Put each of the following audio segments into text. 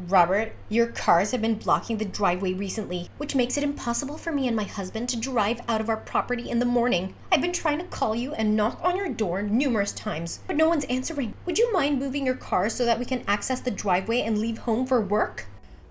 Robert, your cars have been blocking the driveway recently, which makes it impossible for me and my husband to drive out of our property in the morning. I've been trying to call you and knock on your door numerous times, but no one's answering. Would you mind moving your car so that we can access the driveway and leave home for work?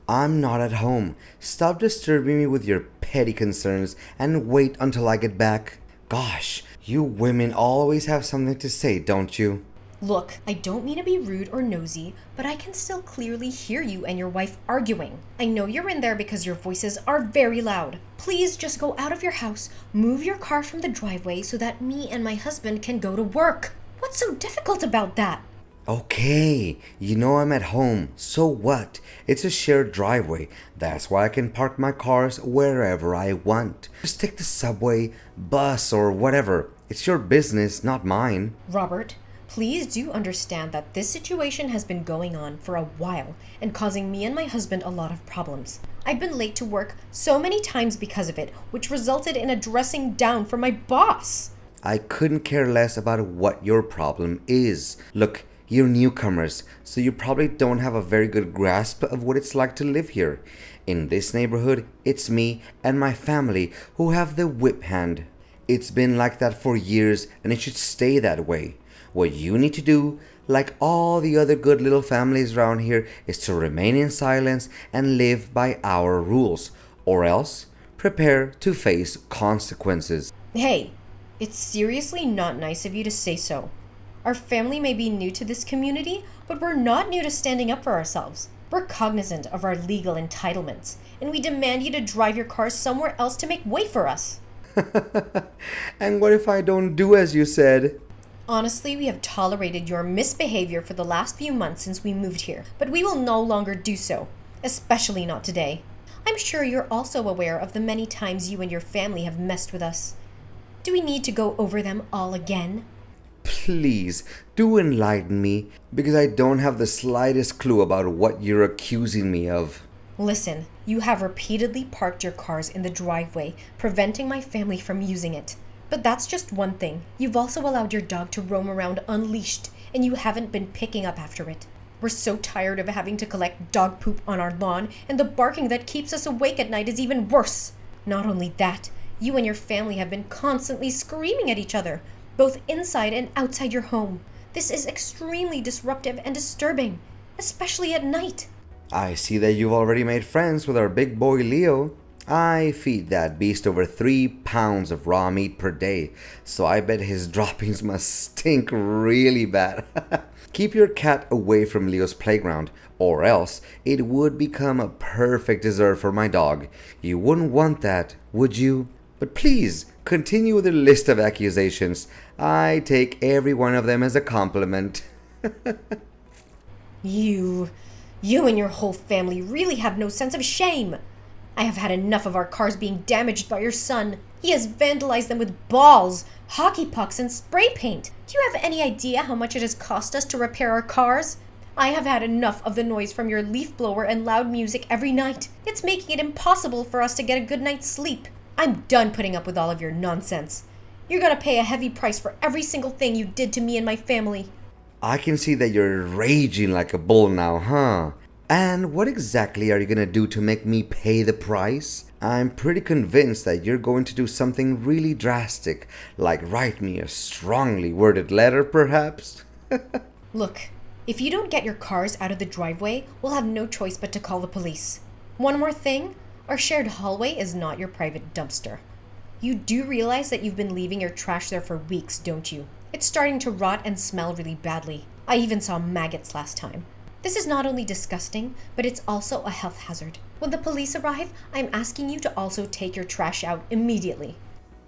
I'm not at home. Stop disturbing me with your petty concerns and wait until I get back. Gosh, you women always have something to say, don't you? Look, I don't mean to be rude or nosy, but I can still clearly hear you and your wife arguing. I know you're in there because your voices are very loud. Please just go out of your house, move your car from the driveway so that me and my husband can go to work. What's so difficult about that? Okay, you know I'm at home, so what? It's a shared driveway. That's why I can park my cars wherever I want. Just take the subway, bus, or whatever. It's your business, not mine. Robert, please do understand that this situation has been going on for a while and causing me and my husband a lot of problems. I've been late to work so many times because of it, which resulted in a dressing down from my boss. I couldn't care less about what your problem is. Look, you're newcomers, so you probably don't have a very good grasp of what it's like to live here. In this neighborhood, it's me and my family who have the whip hand. It's been like that for years, and it should stay that way. What you need to do, like all the other good little families around here, is to remain in silence and live by our rules, or else prepare to face consequences. Hey, it's seriously not nice of you to say so. Our family may be new to this community, but we're not new to standing up for ourselves. We're cognizant of our legal entitlements, and we demand you to drive your car somewhere else to make way for us. And what if I don't do as you said? Honestly, we have tolerated your misbehavior for the last few months since we moved here, but we will no longer do so, especially not today. I'm sure you're also aware of the many times you and your family have messed with us. Do we need to go over them all again? Please, do enlighten me, because I don't have the slightest clue about what you're accusing me of. Listen, you have repeatedly parked your cars in the driveway, preventing my family from using it. But that's just one thing. You've also allowed your dog to roam around unleashed, and you haven't been picking up after it. We're so tired of having to collect dog poop on our lawn, and the barking that keeps us awake at night is even worse. Not only that, you and your family have been constantly screaming at each other, both inside and outside your home. This is extremely disruptive and disturbing, especially at night. I see that you've already made friends with our big boy Leo. I feed that beast over 3 pounds of raw meat per day, so I bet his droppings must stink really bad. Keep your cat away from Leo's playground, or else it would become a perfect dessert for my dog. You wouldn't want that, would you? But please, continue with your list of accusations. I take every one of them as a compliment. You and your whole family really have no sense of shame. I have had enough of our cars being damaged by your son. He has vandalized them with balls, hockey pucks, and spray paint. Do you have any idea how much it has cost us to repair our cars? I have had enough of the noise from your leaf blower and loud music every night. It's making it impossible for us to get a good night's sleep. I'm done putting up with all of your nonsense. You're gonna pay a heavy price for every single thing you did to me and my family. I can see that you're raging like a bull now, huh? And what exactly are you gonna do to make me pay the price? I'm pretty convinced that you're going to do something really drastic, like write me a strongly worded letter, perhaps? Look, if you don't get your cars out of the driveway, we'll have no choice but to call the police. One more thing, our shared hallway is not your private dumpster. You do realize that you've been leaving your trash there for weeks, don't you? It's starting to rot and smell really badly. I even saw maggots last time. This is not only disgusting, but it's also a health hazard. When the police arrive, I'm asking you to also take your trash out immediately.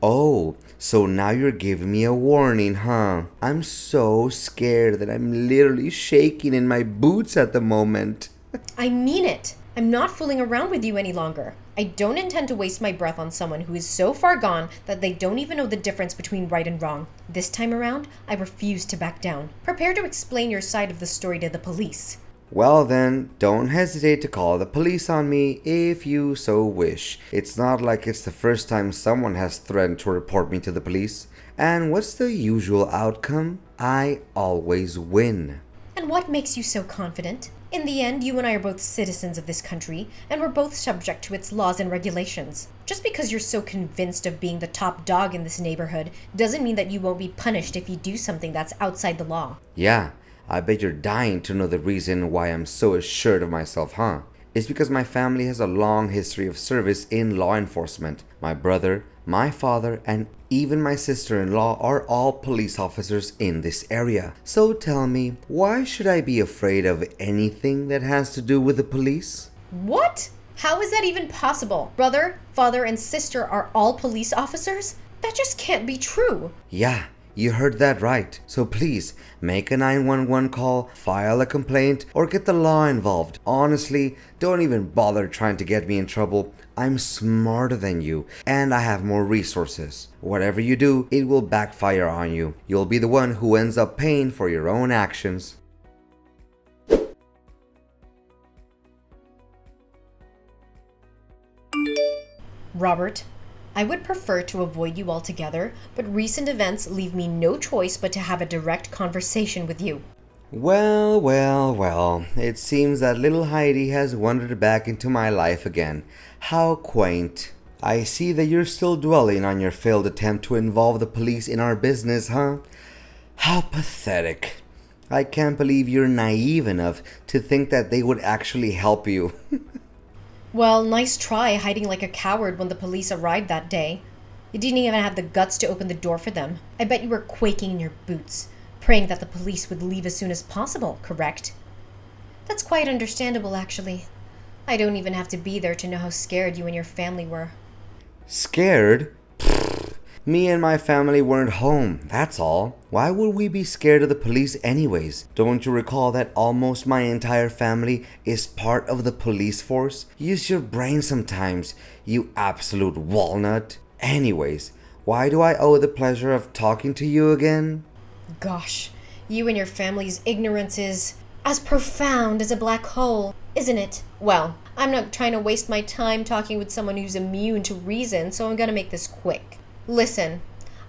Oh, so now you're giving me a warning, huh? I'm so scared that I'm literally shaking in my boots at the moment. I mean it. I'm not fooling around with you any longer. I don't intend to waste my breath on someone who is so far gone that they don't even know the difference between right and wrong. This time around, I refuse to back down. Prepare to explain your side of the story to the police. Well then, don't hesitate to call the police on me if you so wish. It's not like it's the first time someone has threatened to report me to the police. And what's the usual outcome? I always win. And what makes you so confident? In the end, you and I are both citizens of this country, and we're both subject to its laws and regulations. Just because you're so convinced of being the top dog in this neighborhood doesn't mean that you won't be punished if you do something that's outside the law. Yeah, I bet you're dying to know the reason why I'm so assured of myself, huh? It's because my family has a long history of service in law enforcement. My brother, my father, and even my sister-in-law are all police officers in this area. So tell me, why should I be afraid of anything that has to do with the police? What? How is that even possible? Brother, father, and sister are all police officers? That just can't be true. Yeah, you heard that right. So please, make a 911 call, file a complaint, or get the law involved. Honestly, don't even bother trying to get me in trouble. I'm smarter than you, and I have more resources. Whatever you do, it will backfire on you. You'll be the one who ends up paying for your own actions. Robert, I would prefer to avoid you altogether, but recent events leave me no choice but to have a direct conversation with you. Well, it seems that little Heidi has wandered back into my life again. How quaint. I see that you're still dwelling on your failed attempt to involve the police in our business, huh? How pathetic. I can't believe you're naive enough to think that they would actually help you. Well, nice try hiding like a coward when the police arrived that day. You didn't even have the guts to open the door for them. I bet you were quaking in your boots, praying that the police would leave as soon as possible, correct? That's quite understandable, actually. I don't even have to be there to know how scared you and your family were. Scared? Pfft. Me and my family weren't home, that's all. Why would we be scared of the police anyways? Don't you recall that almost my entire family is part of the police force? Use your brain sometimes, you absolute walnut. Anyways, why do I owe the pleasure of talking to you again? Gosh, you and your family's ignorance is as profound as a black hole, isn't it? Well, I'm not trying to waste my time talking with someone who's immune to reason, so I'm gonna make this quick. Listen,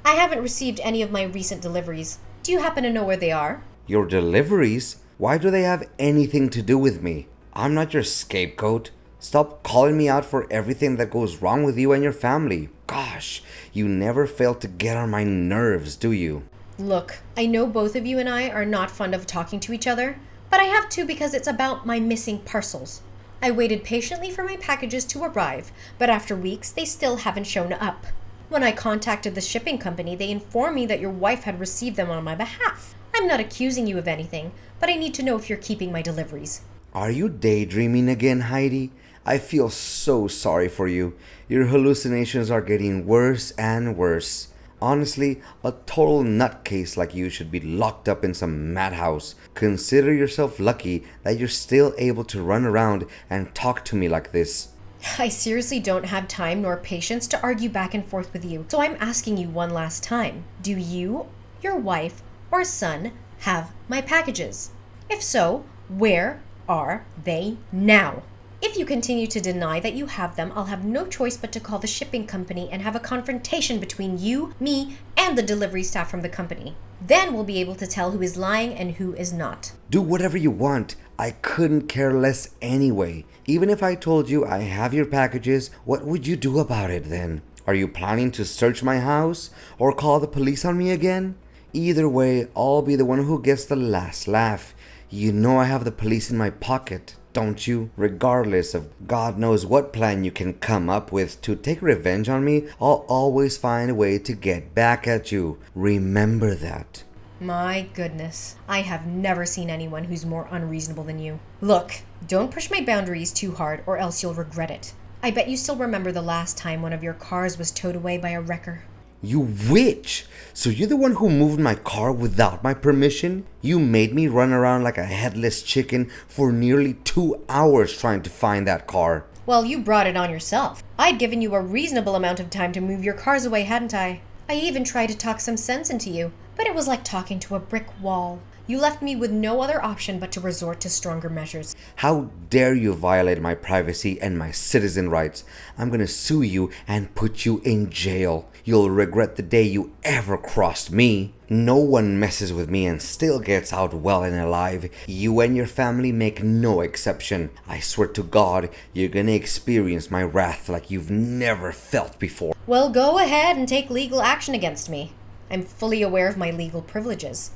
I haven't received any of my recent deliveries. Do you happen to know where they are? Your deliveries? Why do they have anything to do with me? I'm not your scapegoat. Stop calling me out for everything that goes wrong with you and your family. Gosh, you never fail to get on my nerves, do you? Look, I know both of you and I are not fond of talking to each other, but I have to because it's about my missing parcels. I waited patiently for my packages to arrive, but after weeks they still haven't shown up. When I contacted the shipping company, they informed me that your wife had received them on my behalf. I'm not accusing you of anything, but I need to know if you're keeping my deliveries. Are you daydreaming again, Heidi? I feel so sorry for you. Your hallucinations are getting worse and worse. Honestly, a total nutcase like you should be locked up in some madhouse. Consider yourself lucky that you're still able to run around and talk to me like this. I seriously don't have time nor patience to argue back and forth with you, so I'm asking you one last time. Do you, your wife, or son have my packages? If so, where are they now? If you continue to deny that you have them, I'll have no choice but to call the shipping company and have a confrontation between you, me, and the delivery staff from the company. Then we'll be able to tell who is lying and who is not. Do whatever you want. I couldn't care less anyway. Even if I told you I have your packages, what would you do about it then? Are you planning to search my house or call the police on me again? Either way, I'll be the one who gets the last laugh. You know I have the police in my pocket, don't you? Regardless of God knows what plan you can come up with to take revenge on me, I'll always find a way to get back at you. Remember that. My goodness, I have never seen anyone who's more unreasonable than you. Look, don't push my boundaries too hard or else you'll regret it. I bet you still remember the last time one of your cars was towed away by a wrecker. You witch! So you're the one who moved my car without my permission? You made me run around like a headless chicken for nearly 2 hours trying to find that car. Well, you brought it on yourself. I'd given you a reasonable amount of time to move your cars away, hadn't I? I even tried to talk some sense into you, but it was like talking to a brick wall. You left me with no other option but to resort to stronger measures. How dare you violate my privacy and my citizen rights? I'm gonna sue you and put you in jail. You'll regret the day you ever crossed me. No one messes with me and still gets out well and alive. You and your family make no exception. I swear to God, you're gonna experience my wrath like you've never felt before. Well, go ahead and take legal action against me. I'm fully aware of my legal privileges.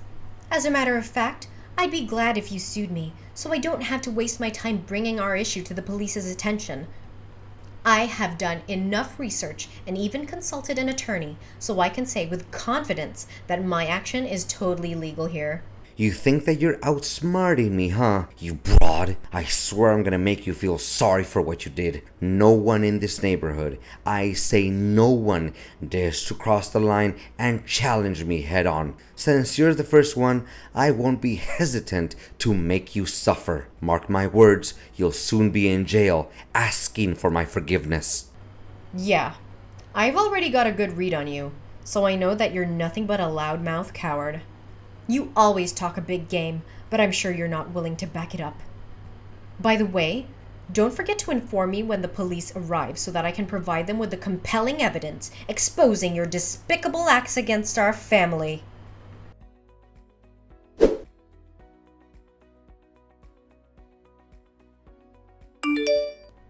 As a matter of fact, I'd be glad if you sued me, so I don't have to waste my time bringing our issue to the police's attention. I have done enough research and even consulted an attorney, so I can say with confidence that my action is totally legal here. You think that you're outsmarting me, huh? You broad. I swear I'm gonna make you feel sorry for what you did. No one in this neighborhood, I say no one, dares to cross the line and challenge me head on. Since you're the first one, I won't be hesitant to make you suffer. Mark my words, you'll soon be in jail, asking for my forgiveness. Yeah, I've already got a good read on you, so I know that you're nothing but a loudmouth coward. You always talk a big game, but I'm sure you're not willing to back it up. By the way, don't forget to inform me when the police arrive so that I can provide them with the compelling evidence exposing your despicable acts against our family.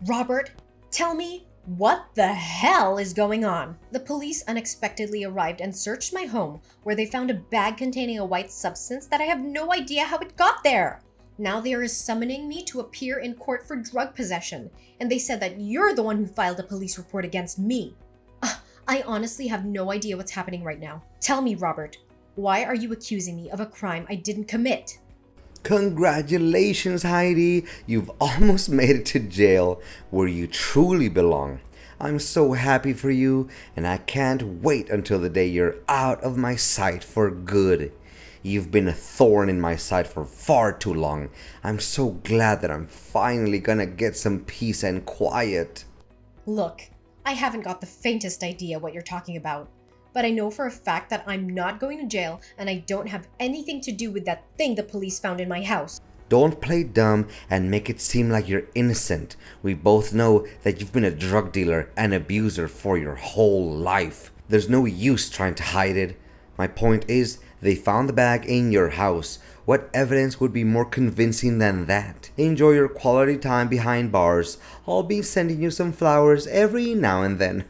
Robert, tell me, what the hell is going on? The police unexpectedly arrived and searched my home, where they found a bag containing a white substance that I have no idea how it got there. Now they are summoning me to appear in court for drug possession, and they said that you're the one who filed a police report against me. I honestly have no idea what's happening right now. Tell me, Robert, why are you accusing me of a crime I didn't commit? Congratulations, Heidi. You've almost made it to jail, where you truly belong. I'm so happy for you, and I can't wait until the day you're out of my sight for good. You've been a thorn in my side for far too long. I'm so glad that I'm finally gonna get some peace and quiet. Look, I haven't got the faintest idea what you're talking about. But I know for a fact that I'm not going to jail and I don't have anything to do with that thing the police found in my house. Don't play dumb and make it seem like you're innocent. We both know that you've been a drug dealer and abuser for your whole life. There's no use trying to hide it. My point is, they found the bag in your house. What evidence would be more convincing than that? Enjoy your quality time behind bars. I'll be sending you some flowers every now and then.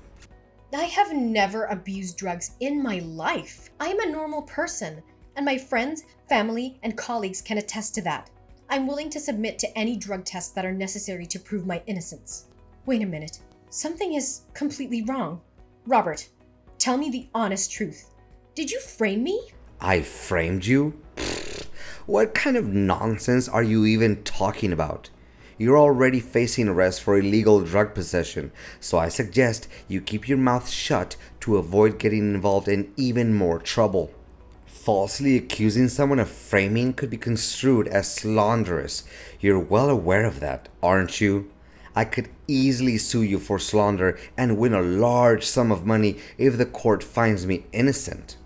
I have never abused drugs in my life. I am a normal person, and my friends, family, and colleagues can attest to that. I'm willing to submit to any drug tests that are necessary to prove my innocence. Wait a minute. Something is completely wrong. Robert, tell me the honest truth. Did you frame me? I framed you? Pfft, what kind of nonsense are you even talking about? You're already facing arrest for illegal drug possession, so I suggest you keep your mouth shut to avoid getting involved in even more trouble. Falsely accusing someone of framing could be construed as slanderous. You're well aware of that, aren't you? I could easily sue you for slander and win a large sum of money if the court finds me innocent.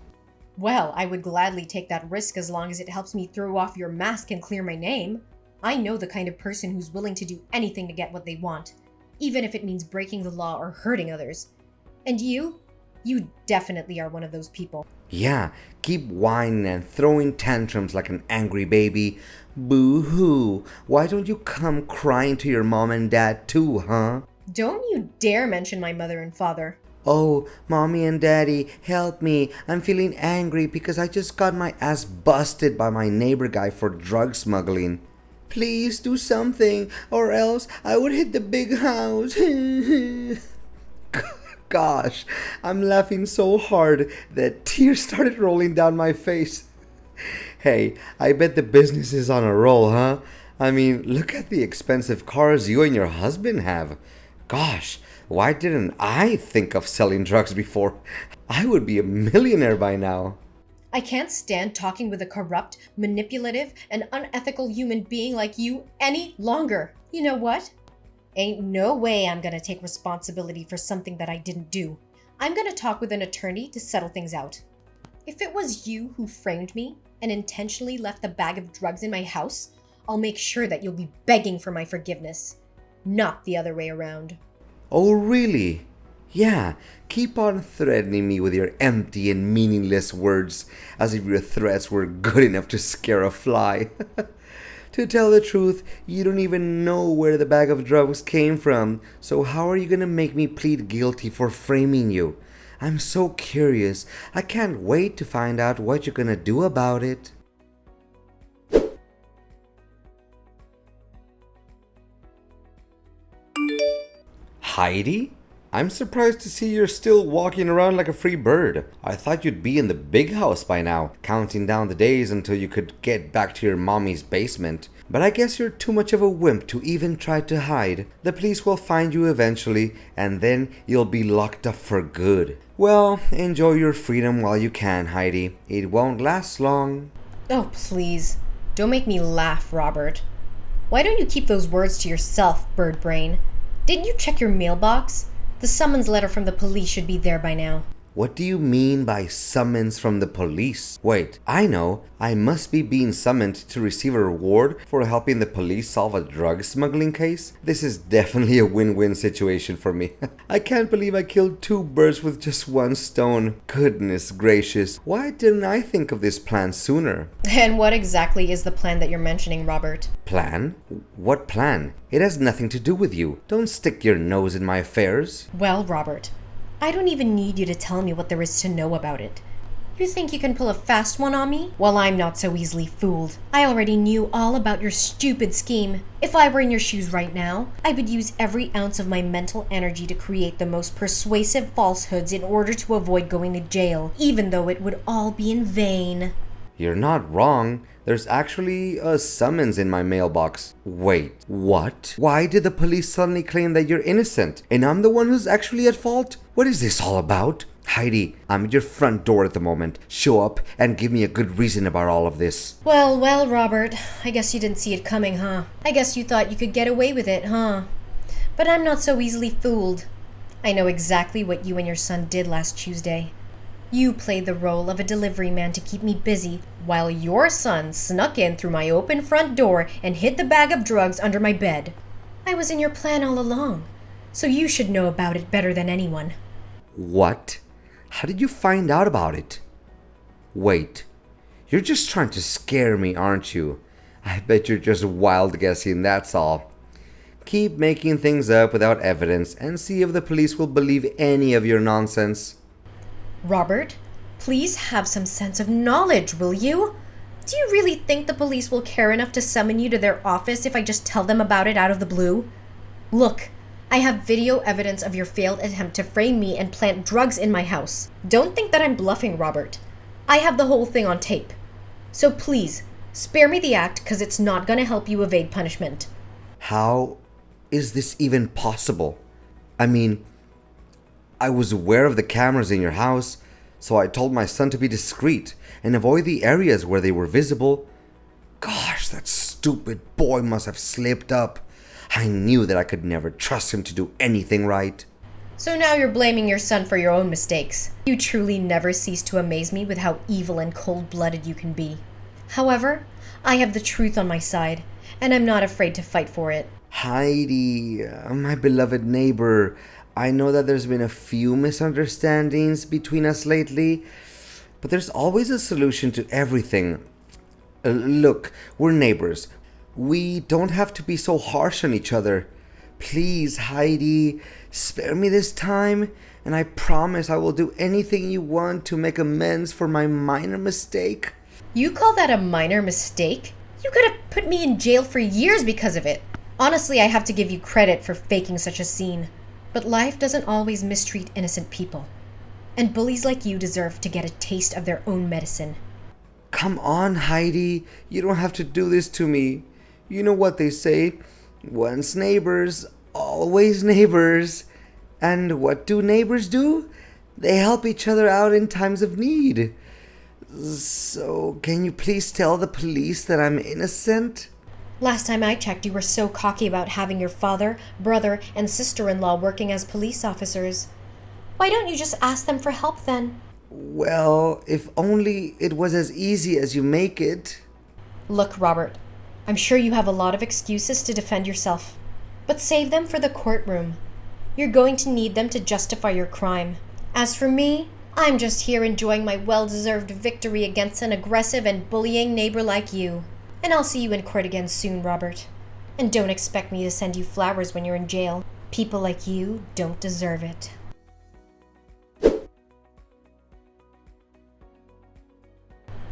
Well, I would gladly take that risk as long as it helps me throw off your mask and clear my name. I know the kind of person who's willing to do anything to get what they want, even if it means breaking the law or hurting others. And you definitely are one of those people. Yeah, keep whining and throwing tantrums like an angry baby. Boo-hoo, why don't you come crying to your mom and dad too, huh? Don't you dare mention my mother and father. Oh, mommy and daddy, help me. I'm feeling angry because I just got my ass busted by my neighbor guy for drug smuggling. Please do something, or else I would hit the big house. Gosh, I'm laughing so hard that tears started rolling down my face. Hey, I bet the business is on a roll, huh? I mean, look at the expensive cars you and your husband have. Gosh, why didn't I think of selling drugs before? I would be a millionaire by now. I can't stand talking with a corrupt, manipulative, and unethical human being like you any longer. You know what? Ain't no way I'm gonna take responsibility for something that I didn't do. I'm gonna talk with an attorney to settle things out. If it was you who framed me, and intentionally left the bag of drugs in my house, I'll make sure that you'll be begging for my forgiveness. Not the other way around. Oh, really? Yeah, keep on threatening me with your empty and meaningless words, as if your threats were good enough to scare a fly. To tell the truth, you don't even know where the bag of drugs came from, so how are you gonna make me plead guilty for framing you? I'm so curious. I can't wait to find out what you're gonna do about it. Heidi? I'm surprised to see you're still walking around like a free bird. I thought you'd be in the big house by now, counting down the days until you could get back to your mommy's basement. But I guess you're too much of a wimp to even try to hide. The police will find you eventually, and then you'll be locked up for good. Well, enjoy your freedom while you can, Heidi. It won't last long. Oh, please. Don't make me laugh, Robert. Why don't you keep those words to yourself, bird brain? Didn't you check your mailbox? The summons letter from the police should be there by now. What do you mean by summons from the police? Wait, I know. I must be being summoned to receive a reward for helping the police solve a drug smuggling case? This is definitely a win-win situation for me. I can't believe I killed 2 birds with just 1 stone. Goodness gracious, why didn't I think of this plan sooner? And what exactly is the plan that you're mentioning, Robert? Plan? What plan? It has nothing to do with you. Don't stick your nose in my affairs. Well, Robert, I don't even need you to tell me what there is to know about it. You think you can pull a fast one on me? Well, I'm not so easily fooled. I already knew all about your stupid scheme. If I were in your shoes right now, I would use every ounce of my mental energy to create the most persuasive falsehoods in order to avoid going to jail, even though it would all be in vain. You're not wrong. There's actually a summons in my mailbox. Wait, what? Why did the police suddenly claim that you're innocent and I'm the one who's actually at fault? What is this all about? Heidi, I'm at your front door at the moment. Show up and give me a good reason about all of this. Well, Robert, I guess you didn't see it coming, huh? I guess you thought you could get away with it, huh? But I'm not so easily fooled. I know exactly what you and your son did last Tuesday. You played the role of a delivery man to keep me busy, while your son snuck in through my open front door and hid the bag of drugs under my bed. I was in your plan all along, so you should know about it better than anyone. What? How did you find out about it? Wait, you're just trying to scare me, aren't you? I bet you're just wild guessing, that's all. Keep making things up without evidence and see if the police will believe any of your nonsense. Robert, please have some sense of knowledge, will you? Do you really think the police will care enough to summon you to their office if I just tell them about it out of the blue? Look, I have video evidence of your failed attempt to frame me and plant drugs in my house. Don't think that I'm bluffing, Robert. I have the whole thing on tape. So please, spare me the act, because it's not going to help you evade punishment. How is this even possible? I mean, I was aware of the cameras in your house, so I told my son to be discreet and avoid the areas where they were visible. Gosh, that stupid boy must have slipped up. I knew that I could never trust him to do anything right. So now you're blaming your son for your own mistakes. You truly never cease to amaze me with how evil and cold-blooded you can be. However, I have the truth on my side, and I'm not afraid to fight for it. Heidi, my beloved neighbor, I know that there's been a few misunderstandings between us lately, but there's always a solution to everything. Look, we're neighbors. We don't have to be so harsh on each other. Please, Heidi, spare me this time, and I promise I will do anything you want to make amends for my minor mistake. You call that a minor mistake? You could have put me in jail for years because of it. Honestly, I have to give you credit for faking such a scene. But life doesn't always mistreat innocent people. And bullies like you deserve to get a taste of their own medicine. Come on, Heidi. You don't have to do this to me. You know what they say. Once neighbors, always neighbors. And what do neighbors do? They help each other out in times of need. So, can you please tell the police that I'm innocent? Last time I checked, you were so cocky about having your father, brother, and sister-in-law working as police officers. Why don't you just ask them for help then? Well, if only it was as easy as you make it. Look, Robert, I'm sure you have a lot of excuses to defend yourself, but save them for the courtroom. You're going to need them to justify your crime. As for me, I'm just here enjoying my well-deserved victory against an aggressive and bullying neighbor like you. And I'll see you in court again soon, Robert. And don't expect me to send you flowers when you're in jail. People like you don't deserve it.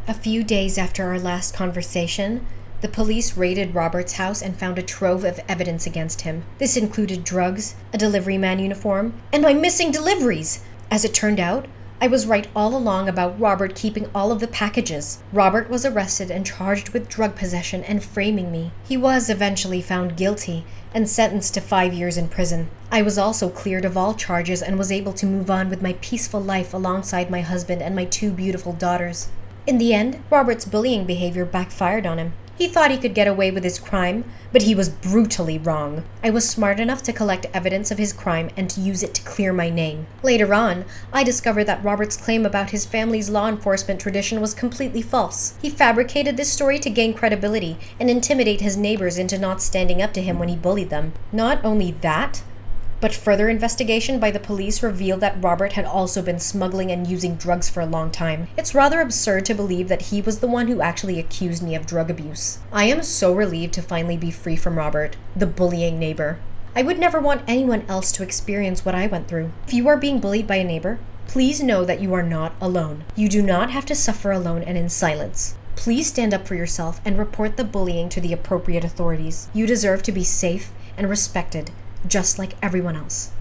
A few days after our last conversation, the police raided Robert's house and found a trove of evidence against him. This included drugs, a delivery man uniform, and my missing deliveries! As it turned out, I was right all along about Robert keeping all of the packages. Robert was arrested and charged with drug possession and framing me. He was eventually found guilty and sentenced to 5 years in prison. I was also cleared of all charges and was able to move on with my peaceful life alongside my husband and my 2 beautiful daughters. In the end, Robert's bullying behavior backfired on him. He thought he could get away with his crime, but he was brutally wrong. I was smart enough to collect evidence of his crime and to use it to clear my name. Later on, I discovered that Robert's claim about his family's law enforcement tradition was completely false. He fabricated this story to gain credibility and intimidate his neighbors into not standing up to him when he bullied them. Not only that, but further investigation by the police revealed that Robert had also been smuggling and using drugs for a long time. It's rather absurd to believe that he was the one who actually accused me of drug abuse. I am so relieved to finally be free from Robert, the bullying neighbor. I would never want anyone else to experience what I went through. If you are being bullied by a neighbor, please know that you are not alone. You do not have to suffer alone and in silence. Please stand up for yourself and report the bullying to the appropriate authorities. You deserve to be safe and respected, just like everyone else.